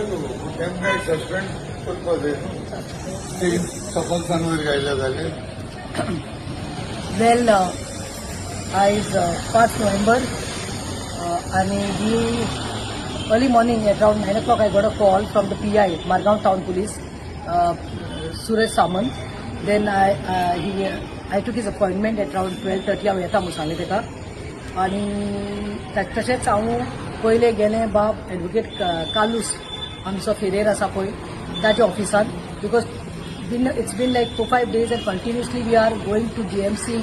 तेमकां सस्पेंड करपा जाय न्हू सकल सांगून गायल्या जाल्यार वेल आयज 5 नोव्हेंबर आणि we early morning at around 9 o'clock I got a call from the PI Margaon Town Police Suresh Samant. Then I took his appointment at around 12:30 हांव येता म्हणून सांगलें ताका आनी तशेंच हांव पयले गेलें बाब एडवोकेट कालूस आमचो फेरेर आसा पळय ताच्या ऑफिसान because it's been like 4-5 days and continuously we are going to GMC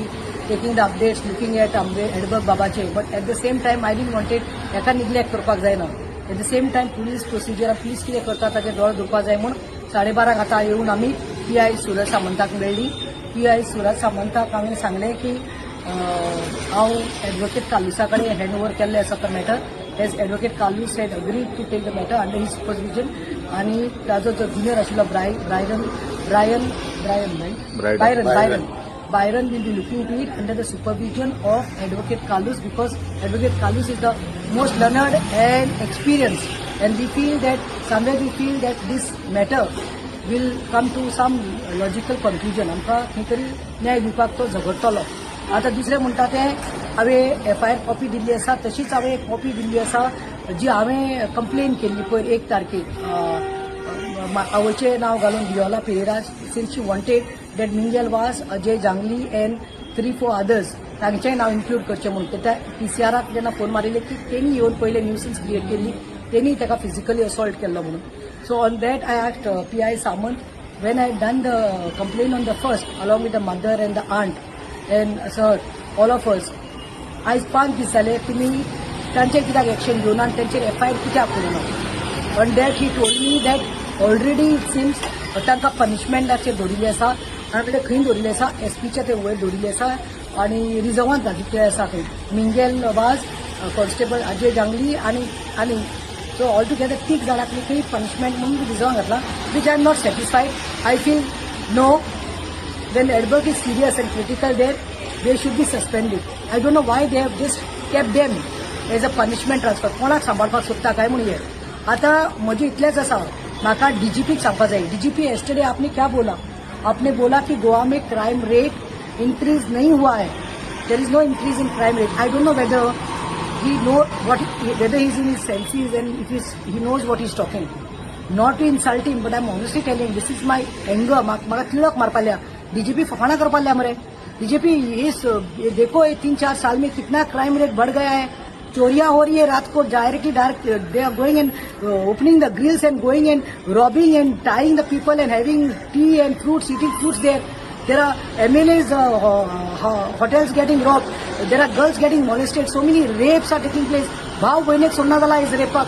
taking the updates looking at Edberg Babache but at the same time I didn't want it एका neglect करपाक जायना at the same time police procedure police कितें करता ताचे दोळ धरपा जाय म्हूण 12:30 आतां येवन आमी PI सुरज सामंताक मेळ्ळी PI सुरज सामंताक हांवें सांगलें की हांव एडवोकेट कालुसा कडेन हँड ओवर केल्लें आसा तो मॅटर एज एडवोकेट कालूस had agreed to take the matter under his supervision आनी ताजो जो ज्युनियर आशिल्लो Byron will be looking to it under the supervision of Advocate Kalus because Advocate Kalus is the most learned and experienced and we feel that this matter will come to some logical conclusion. आमकां खंय तरी न्याय दिवपाक तो झगडटलो. आतां दुसरें म्हणटा तें हांवें FIR कॉपी दिल्ली आसा तशीच हांवें एक कॉपी दिल्ली आसा जी हांवें कंप्लेन केल्ली पयर 1 तारखेक आवयचें नांव घालून Viola Pereira since she wanted that मिंगेल वास अजय जांगली एंड 3-4 अदर्स तांचेंय नांव इन्क्लूड करचें म्हणून त्या PCRाक जेन्ना फोन मारिल्ले की तेणी येवन पयले न्यूसन्स क्रिएट केल्ली तेणी ताका फिजिकली असॉल्ट केल्लो म्हणून so on that I asked PI Samant when I done the complain on the first along with the mother and the aunt and sir all of us आयज 5 दीस जाले तुमी तांचेर कित्याक एक्शन घेवना आनी तांचेर FIR कित्याक करिना on that he told me that already it seems तांकां पनिशमेंटाचेर दवरिल्ली आसा तांचे खंय दवरिल्ली आसा SPच्या ते वयर दवरिल्ली आसा आनी रिजर्वांत घातिल्ले आसा खंय मिंगेल वाज कॉन्स्टेबल अजय जांगली आनी सो ऑल टुगेदर 3 जाणांक खंय पनिशमेंट म्हणून रिजर्वांत घातला which I am not satisfied I feel know when Edberg is serious end critical they should be suspended I don't know Y they have just kept them as a punishment transfer कोणाक सांबाळपाक सोदता काय म्हणून हे आतां म्हजें इतलेंच आसा माका DGPक सांगपा जाय DGP yesterday आपने क्या बोला आपने बोला कि गोवा में क्राइम रेट इंक्रीज नहीं हुआ है there is no increase in crime rate I don't know whether he no whether he is in his senses and he knows what he is talking not to insult him but I am honestly telling this is my anger म्हाका Tilak मारपाल्या DGP फकाणा करपाल्या मरे DGP इस देखो ये 3-4 साल में कितना crime rate बढ़ गया है चोरियां हो रही है रात को directly they are going and opening the grills and going and robbing and tying the people and having tea and fruits eating fruits there are MLAs hotels getting robbed there are girls getting molested so many rapes are taking place भाव भयणीक सोडना जाला आयज रेपाक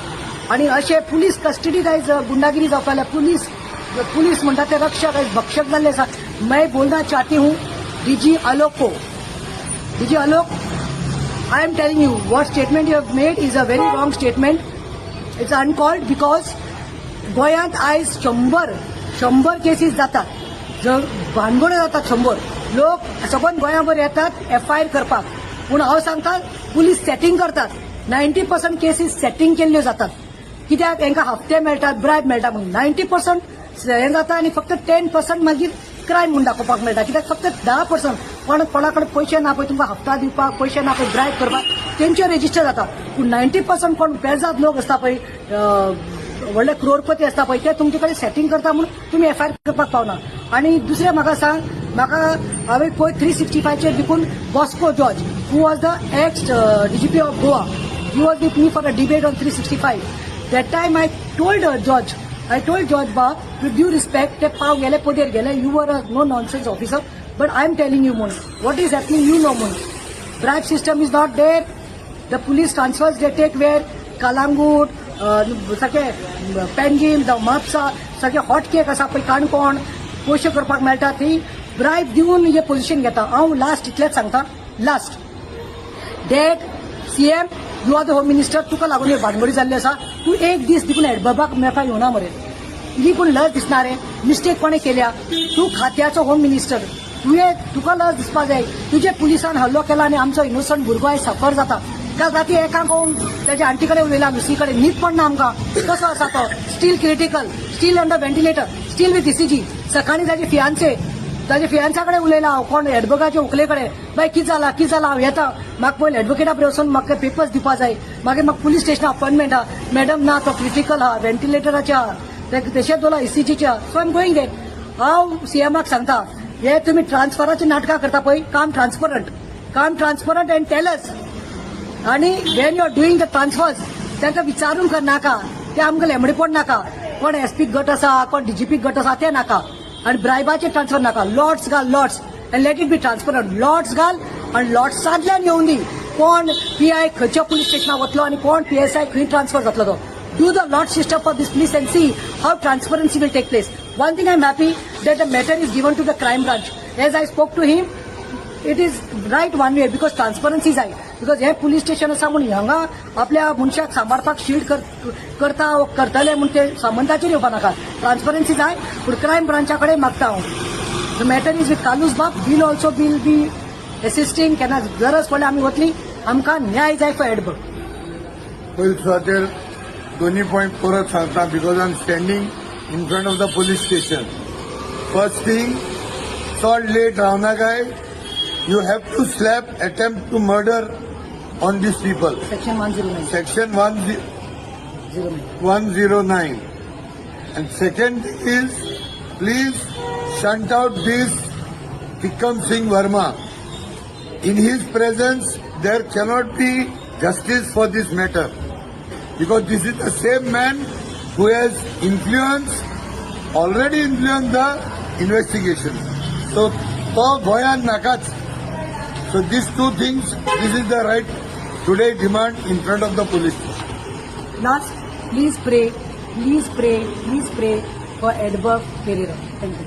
आनी अशें police कस्टडीत आयज गुंडागिरी जावपाक लागल्या police म्हणटा ते रक्षक आयज भक्षक जाल्ले आसा मैं बोलना चाहती हूँ DG Alok I am telling you, what statement you have made is a very wrong statement. It's uncalled because गोंयांत आयज 100 केसीस जातात जर भानगड्यो जातात 100 लोक सकून गोंयाभर येतात FIR करपाक पूण हांव सांगता पुलीस सेटिंग करतात 90% केसीस सेटिंग केल्ल्यो जातात कित्याक तांकां हफ्ते मेळटात ब्रायब मेळटा म्हणून 90% हें जाता आनी फक्त 10% मागीर क्रायम म्हणून दाखोवपाक मेळटा कित्याक फक्त 10% कोणा कडेन पयशे ना पळय तुमकां हप्ता दिवपाक पयशे ना पळय ब्रायब करपाक तेंचे रेजिस्टर जाता पूण 90% कोण पेजाद लोक आसता पळय व्हडले क्रोरपती आसता पळय ते तुमचे कडेन सेटिंग करता म्हणून तुमी FIR करपाक पावना आनी दुसरें म्हाका सांग म्हाका हांवें पळय 365चेर देखून Bosco George who was the x DGP of Goa he was with me for a debate on 365 that time I told George Ba, with due respect, te pav gele poder gele, you were a no-nonsense officer, but I am telling you, Mun, what is happening, you know, Mun. Bribe system is not there. The police transfers they take where Kalangut, sake Pengim, the Mapsa, sake hot cake asa pay Canacona पोषे करपाक मेळटा थंय bribe दिवन हे position घेता हांव last इतलेंच सांगता last date CM you are the home minister तुका लागून हे भानगडी जाल्ली आसा तूं एक दीस देखून एडबर्गाक मेळपाक येवना मरे ही कोण लज दिसना रे मिस्टेक कोणे केल्या तूं खात्याचो होम मिनिस्टर तुका लज दिसपाक जाय तुजे पुलिसान हल्लो केला आनी आमचो इनोसंट भुरगो आयज सफर जाता काल राती एकाक कोण त्याच्या आंटी कडेन उलयला दुसरीकडे न्हीद पडना आमकां कसो आसा तो steel critical steel under ventilator steel with ECG सकाळी ताजे फियांसा कडेन उलयला हांव कोण एडवोकेटाचे व्हंकले कडेन बाय कितें जाला हांव येता म्हाका पयलीं एडवोकेटा कडेन वचून म्हाका पेपर्स दिवपा जाय मागीर म्हाका पुलीस स्टेशना अपॉयंटमेंट आहा मॅडम ना तो क्रिटिकल आहा व्हेंटिलेटराचे आहा तशेंच दवरला ECGचे आहा सो आय एम गोईंग देट हांव CMाक सांगता हे तुमी ट्रान्सफराची नाटकां करता पळय काम ट्रान्सपरंट एंड टेल अस आणि when you are doing the transfers तांकां विचारून करनाका ते आमकां लेंबडी पड नाका कोण SP गट आसा कोण DGP गट आसा ते नाका आणि ब्रायबाचे ट्रान्सफर नाका लॉट्स घाल lots and let it be transparent lots घाल आणि लॉट्सांतल्यान येवन दी कोण PI खंयच्या पुलीस स्टेशनाक वतलो आणि कोण PSI खंय ट्रान्सफर जातलो तो do the lot system for this police and see how transparency will take place. One thing I am happy that the matter is given to the crime branch. As I spoke to him, it is right one way because transparency is high. Because हे police station आसा म्हणून हांगा आपल्या मनशाक सांबाळपाक shield करता करतले म्हणून ते संबंधाचेर येवपा नाका ट्रान्सपरन्सी जाय पूण क्रायम ब्रांचा कडेन मागता हांव the matter is with Kalus बाब will also will be assisting केन्ना गरज पडल्यार आमी वतली आमकां न्याय जाय फॉर एडबर्ग पयली सुवातेर दोन्ही पॉइंट परत सांगता because I am standing in front of the police station first thing चड लेट रावना काय you have to slap attempt to murder on these people. Section 109. Section 109. And second is, please shunt out this Vikram Singh Verma. In his presence, there cannot be justice for this matter. Because this is the same man who has already influenced the investigation. So, to Goyan Nakach. So these two things, this is the right today demand in front of the police. Last, please pray for Edward Pereira. Thank you.